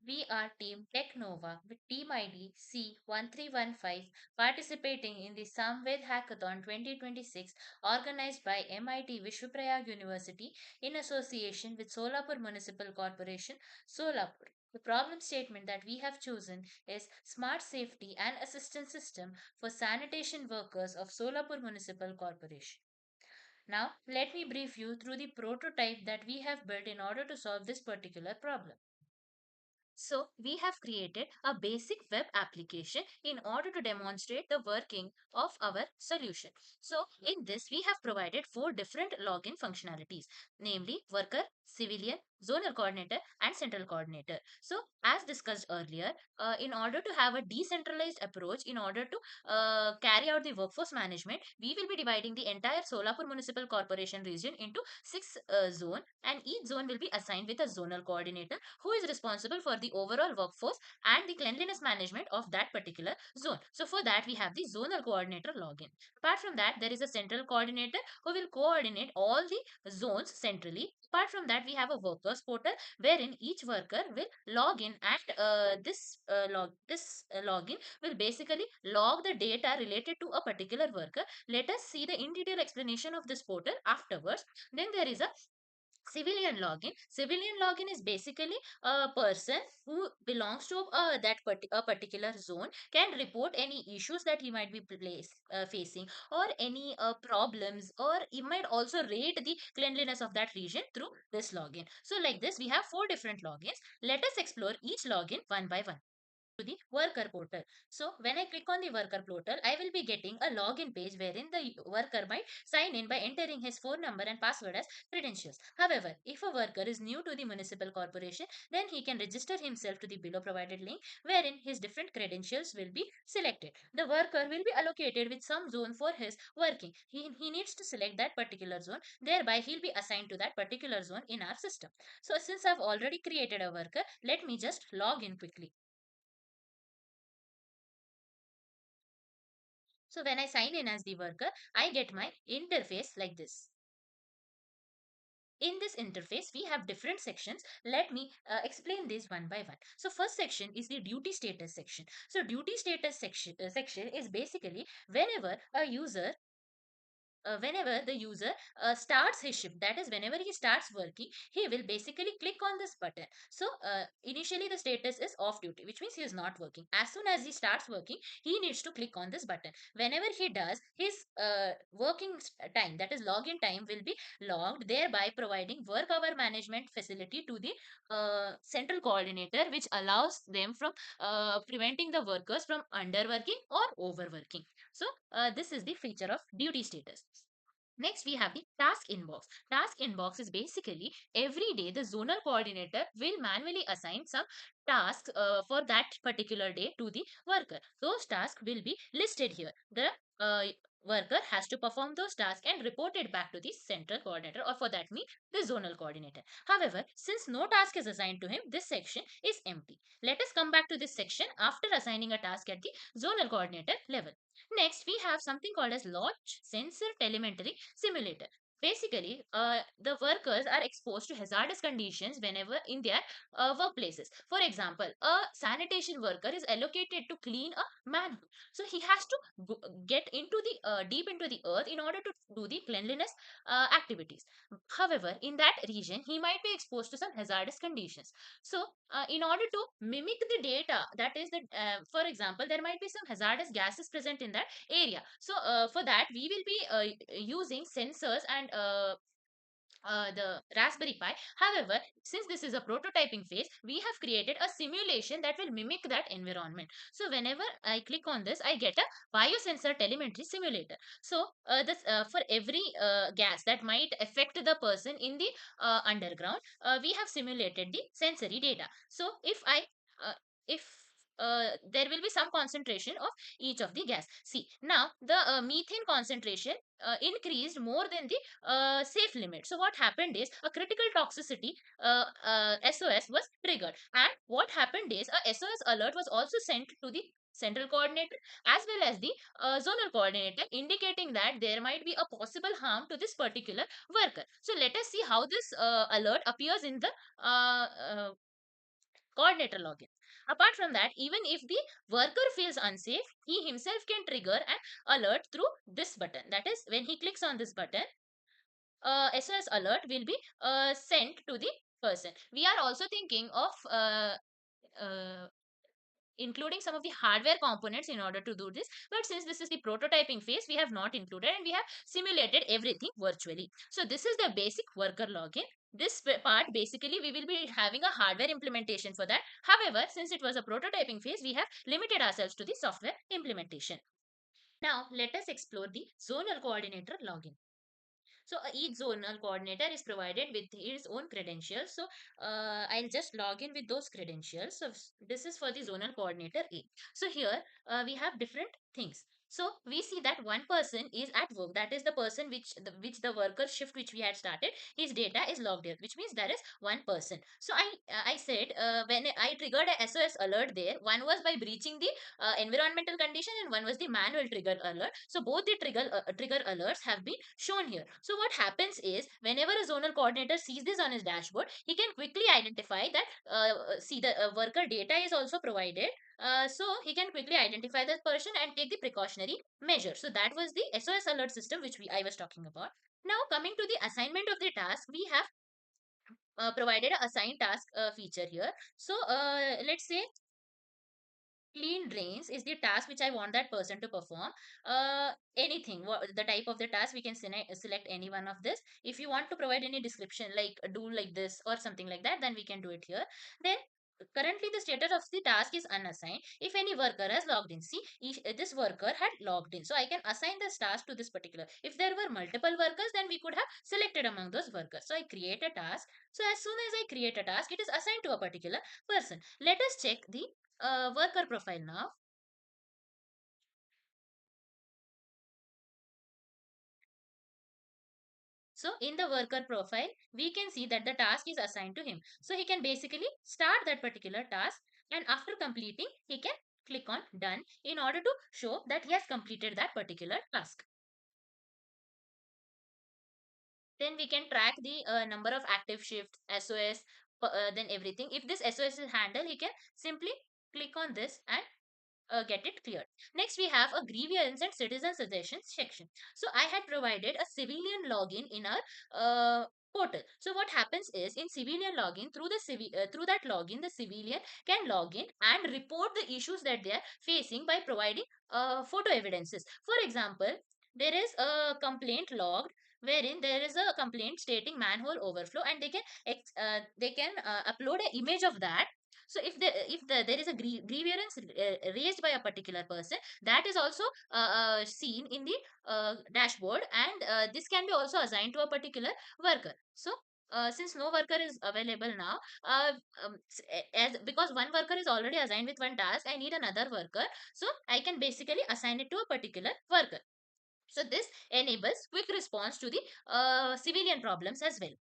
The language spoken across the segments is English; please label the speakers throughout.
Speaker 1: We are Team Technova with Team ID C1315 participating in the Samved Hackathon 2026 organized by MIT Vishwaprayag University in association with Solapur Municipal Corporation, Solapur. The problem statement that we have chosen is Smart Safety and Assistance System for Sanitation Workers of Solapur Municipal Corporation. Now, let me brief you through the prototype that we have built in order to solve this particular problem. So we have created a basic web application in order to demonstrate the working of our solution. So in this, we have provided four different login functionalities, namely worker, civilian, zonal coordinator, and central coordinator. So as discussed earlier, in order to have a decentralized approach, in order to carry out the workforce management, we will be dividing the entire Solapur Municipal Corporation region into six zones, and each zone will be assigned with a zonal coordinator who is responsible for the overall workforce and the cleanliness management of that particular zone. So for that, we have the zonal coordinator login. Apart from that, there is a central coordinator who will coordinate all the zones centrally. Apart from that, we have a workers portal wherein each worker will log in, and this login will basically log the data related to a particular worker. Let us see the in detail explanation of this portal afterwards. Then there is a civilian login. Civilian login is basically a person who belongs to a particular zone can report any issues that he might be facing, or any problems, or he might also rate the cleanliness of that region through this login. So like this, we have four different logins. Let us explore each login one by one to the worker portal. So when I click on the worker portal, I will be getting a login page wherein the worker might sign in by entering his phone number and password as credentials. However, if a worker is new to the municipal corporation, then he can register himself to the below provided link wherein his different credentials will be selected. The worker will be allocated with some zone for his working. He needs to select that particular zone, thereby he'll be assigned to that particular zone in our system. So since I've already created a worker, let me just log in quickly. So when I sign in as the worker, I get my interface like this. In this interface, we have different sections. Let me explain this one by one. So first section is the duty status section. So duty status section is basically whenever the user starts his shift, that is whenever he starts working, he will basically click on this button. So initially the status is off duty, which means he is not working. As soon as he starts working, he needs to click on this button. Whenever he does, his working time, that is login time, will be logged, thereby providing work hour management facility to the central coordinator, which allows them from preventing the workers from underworking or overworking. So this is the feature of duty status. Next, we have the task inbox. Task inbox is basically every day the zonal coordinator will manually assign some tasks for that particular day to the worker. Those tasks will be listed here. The worker has to perform those tasks and report it back to the central coordinator, or for that mean the zonal coordinator. However, since no task is assigned to him, this section is empty. Let us come back to this section after assigning a task at the zonal coordinator level. Next, we have something called as launch sensor telemetry simulator. Basically, the workers are exposed to hazardous conditions whenever in their workplaces. For example, a sanitation worker is allocated to clean a manhole, so he has to get into the deep into the earth in order to do the cleanliness activities. However, in that region, he might be exposed to some hazardous conditions. So, in order to mimic the data, that is the for example, there might be some hazardous gases present in that area. So for that, we will be using sensors and the Raspberry Pi. However, since this is a prototyping phase, we have created a simulation that will mimic that environment. So whenever I click on this, I get a biosensor telemetry simulator. So this for every gas that might affect the person in the underground, we have simulated the sensory data. So if there will be some concentration of each of the gas. See, now the methane concentration increased more than the safe limit. So what happened is a critical toxicity SOS was triggered, and what happened is a SOS alert was also sent to the central coordinator as well as the zonal coordinator, indicating that there might be a possible harm to this particular worker. So let us see how this alert appears in the coordinator login. Apart from that, even if the worker feels unsafe, he himself can trigger an alert through this button. That is, when he clicks on this button, SOS alert will be sent to the person. We are also thinking of uh, including some of the hardware components in order to do this, but since this is the prototyping phase, we have not included, and we have simulated everything virtually. So this is the basic worker login. This part, basically we will be having a hardware implementation for that. However, since it was a prototyping phase, we have limited ourselves to the software implementation. Now let us explore the zonal coordinator login. So each zonal coordinator is provided with its own credentials. So I'll just log in with those credentials. So this is for the zonal coordinator A. So here we have different things. So we see that one person is at work. That is the person which the worker shift which we had started. His data is logged here, which means there is one person. So I said when I triggered a SOS alert there, one was by breaching the environmental condition and one was the manual trigger alert. So both the trigger alerts have been shown here. So what happens is, whenever a zonal coordinator sees this on his dashboard, he can quickly identify that see the worker data is also provided. So he can quickly identify the person and take the precautionary measure. So that was the SOS alert system which I was talking about. Now coming to the assignment of the task, we have provided a assign task feature here. So let's say clean drains is the task which I want that person to perform. Anything, the type of the task, we can select any one of this. If you want to provide any description like do like this or something like that, then we can do it here. Then currently the status of the task is unassigned. If any worker has logged in, see this worker had logged in, so I can assign this task to this particular. If there were multiple workers, then we could have selected among those workers. So I create a task. So as soon as I create a task, it is assigned to a particular person. Let us check the worker profile now. So in the worker profile, we can see that the task is assigned to him. So he can basically start that particular task, and after completing, he can click on done in order to show that he has completed that particular task. Then we can track the number of active shifts, SOS, then everything. If this SOS is handled, he can simply click on this and get it cleared. Next, we have a grievance and citizen suggestions section. So I had provided a civilian login in our portal. So what happens is, in civilian login, through that login, the civilian can log in and report the issues that they are facing by providing photo evidences. For example, there is a complaint logged wherein there is a complaint stating manhole overflow, and they can upload an image of that. So there is a grievance raised by a particular person, that is also seen in the dashboard, and this can be also assigned to a particular worker. So since no worker is available now, uh, as because one worker is already assigned with one task, I need another worker. So I can basically assign it to a particular worker. So this enables quick response to the civilian problems as well.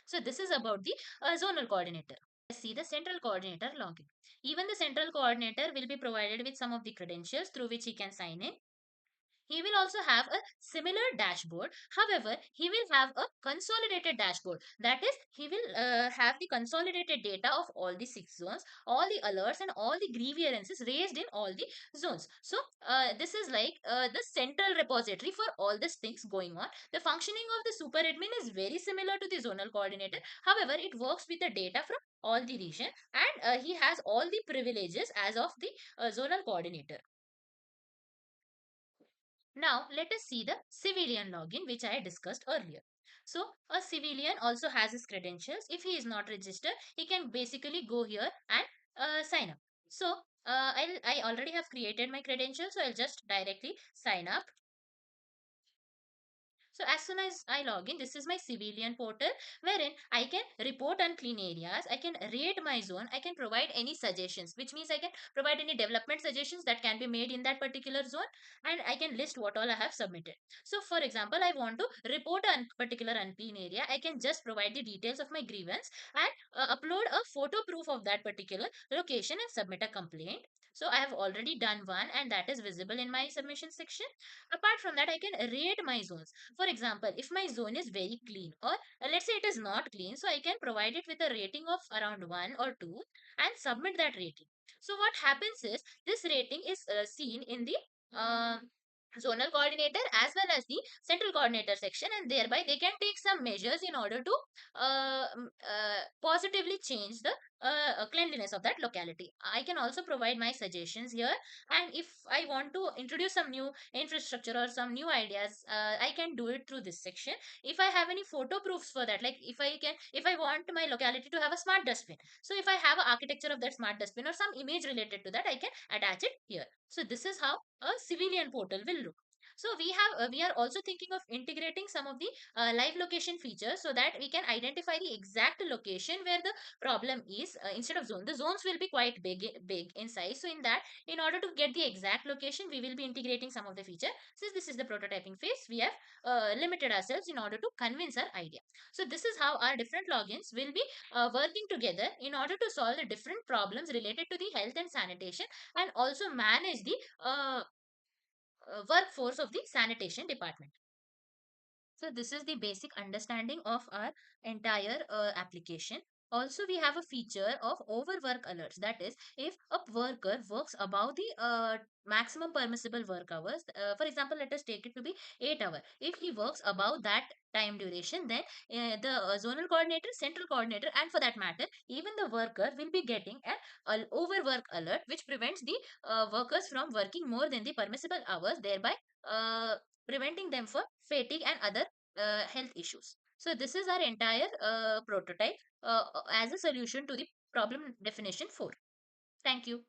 Speaker 1: So this is about the zonal coordinator. See the central coordinator login. Even the central coordinator will be provided with some of the credentials through which he can sign in. He will also have a similar dashboard. However, he will have a consolidated dashboard. That is, he will have the consolidated data of all the 6 zones, all the alerts, and all the grievances raised in all the zones. So, this is like the central repository for all these things going on. The functioning of the super admin is very similar to the zonal coordinator. However, it works with the data from all the region, and he has all the privileges as of the zonal coordinator. Now, let us see the civilian login, which I discussed earlier. So, a civilian also has his credentials. If he is not registered, he can basically go here and sign up. So, I already have created my credentials, so I'll just directly sign up. So as soon as I log in, this is my civilian portal wherein I can report unclean areas, I can rate my zone, I can provide any suggestions, which means I can provide any development suggestions that can be made in that particular zone, and I can list what all I have submitted. So for example, I want to report a particular unclean area, I can just provide the details of my grievance and upload a photo proof of that particular location and submit a complaint. So I have already done one, and that is visible in my submission section. Apart from that, I can rate my zones. For example, if my zone is very clean, or let's say it is not clean, so I can provide it with a rating of around 1 or 2 and submit that rating. So what happens is this rating is seen in the zonal coordinator as well as the central coordinator section, and thereby they can take some measures in order to positively change the cleanliness of that locality. I can also provide my suggestions here, and if I want to introduce some new infrastructure or some new ideas, I can do it through this section. If I have any photo proofs for that, like if I want my locality to have a smart dustbin, so if I have an architecture of that smart dustbin or some image related to that, I can attach it here. So this is how a civilian portal will look. So we are also thinking of integrating some of the live location features, so that we can identify the exact location where the problem is. Instead of zone, the zones will be quite big in size. So in that, in order to get the exact location, we will be integrating some of the feature. Since this is the prototyping phase, we have limited ourselves in order to convince our idea. So this is how our different logins will be working together in order to solve the different problems related to the health and sanitation, and also manage the workforce of the sanitation department. So this is the basic understanding of our entire application. Also, we have a feature of overwork alerts. That is, if a worker works above the maximum permissible work hours, for example, let us take it to be 8 hours. If he works above that time duration, then the zonal coordinator, central coordinator, and for that matter, even the worker will be getting an overwork alert, which prevents the workers from working more than the permissible hours, thereby uh, preventing them for fatigue and other health issues. So this is our entire prototype as a solution to the problem definition 4. Thank you.